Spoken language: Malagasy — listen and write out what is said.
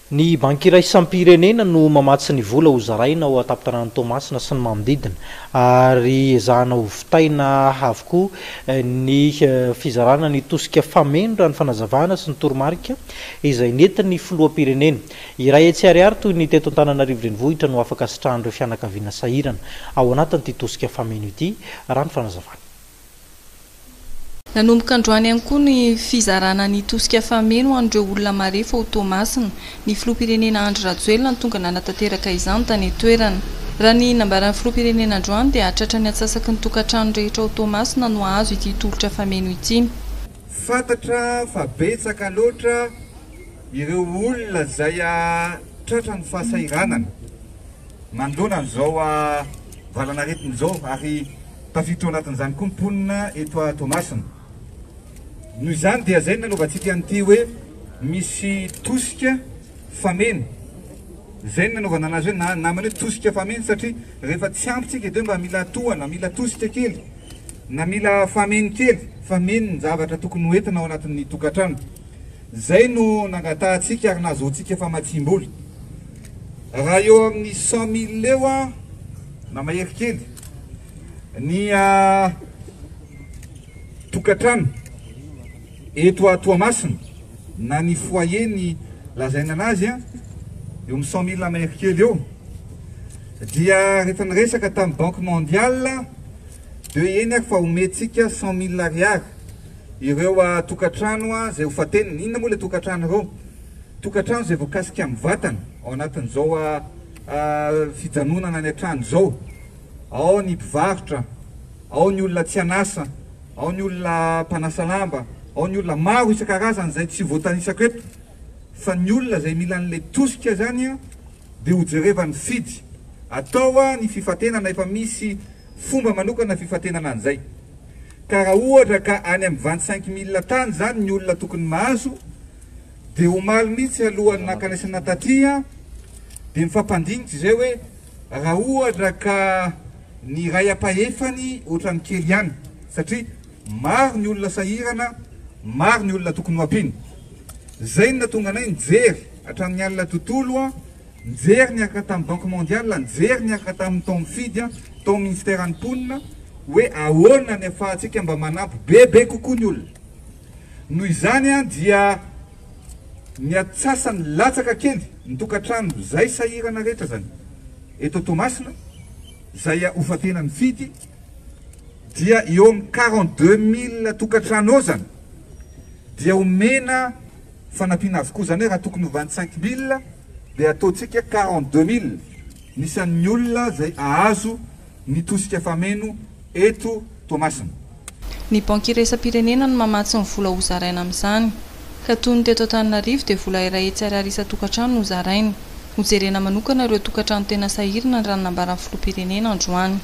Ny banky iray isam-pirenena no mamatsy ny vola ho zaraina ao atapitranan'ny Tomasina sy ny manodidina ary ezahana ho vitaina avokoa ny fizarana ny tosika fameno raha ny fanazavana sy ny toromarika izay nentin'ny filoham-pirenena. Iray etsy ariary toy ny teto Antananarivo renivohitra no afaka sitrahan'ireo fianakaviana sahirana ao anatin'ity tosika fameno ity raha ny fanazavana. Nanomboka androany ihany koa ny fizarana ny tosika fameno an'ireo olona marefa ho Tomasina. Ny filoham-pirenena Andry Rajoelina tonga nanatanteraka izany tany toerana. Raha ny nambaran'ny filoham-pirenena androany dia hatratra ny atsasaky ny tokantrano rehetra ho Tomasina no azo ity tolotra fameno ity. Fantatra fa betsaka loatra ireo olona izay tratra ny fahasahiranana mandona an'izao valanaretin'izao ary tafiditra ao anatin'izany koa mponina eto Tomasina. Noho izany dia zay nanaovantsika an'ity hoe misy tosika fameno. Zay nanaovana anazy hoe namana hoe tosika fameno satria rehefa tsy ampitsika eto mba mila tohana, mila tosika kely, na mila fameno kely, fameno ny zavatra tokony hoentina ao anatin'ny tokantrano. Zay no nangatahantsika ary nahazoantsika famatsim-bola. Raha eo amin'ny 100 000 eo na mahery kely ny tokantrano eto Toamasina na ny foyer ny lazaina anazy eo amin'ny 100 000 mahery kely eo dia rehefa niresaka tamin'ny Banque Mondiale dia eny fa omentsika 100 000 ariary ireo tokantrano zay ho fateniny. Inona moa le tokantrano ireo? Tokantrano zay voakasika amin'ny vatana ao anatin'izao fijanonana ny an-trano zao. Ao ny mpivarotra, ao ny olona tsy anasa, ao ny olona mpanasa lamba, ao ny olona maro isan-karazany zay tsy voatanisako eto. Fa ny olona zay mila an'ilay tosika zany dia ho jerevany fidy. Atao ny fifatenana efa misy fomba manokana fifatenana an'izay. Ka raha ohatra ka any amin'ny 25 000 tany zany ny olona tokony mahazo dia omaly mihitsy alohan'ny nakanesana taty dia mifampandinitsy zay hoe raha ohatra ka ny ray apahefany ohatran'ny kely ihany satria maro ny olona sahirana, maro ny olona tokony ho ampiny. Zay no natonga anay nijery hatramin'ny alina tontolo nijery niaraka tamin'ny Banque Mondiale, nijery niaraka tamin'ny tao mifidy tao ministèran'ny mponina hoe ahoana ny ahafahantsika mba manampy bebe kokoa ny olona. Noho izany dia ny atsasany latsaka kely ny tokantrano zay sahirana rehetra zany eto Tomasina zay hofatena ny fidy dia eo amin'ny 42 000 tokantrano ao zany dia omena fanampiana avokoa zany hoe raha tokony 25 000 dia ataontsika 42 000 nisan'ny olona zay ahazo ny tosika fameno eto Tomasina. Ny banky iraisam-pirenena no mamatsy ny vola ho zaraina amin'izany. Ka toy ny teto Antananarivo dia vola iray etsy ariary isa-tokantrano no zaraina. Ho jerena manokana ireo tokantrano tena sahirana raha nambaran'ny filoham-pirenena androany.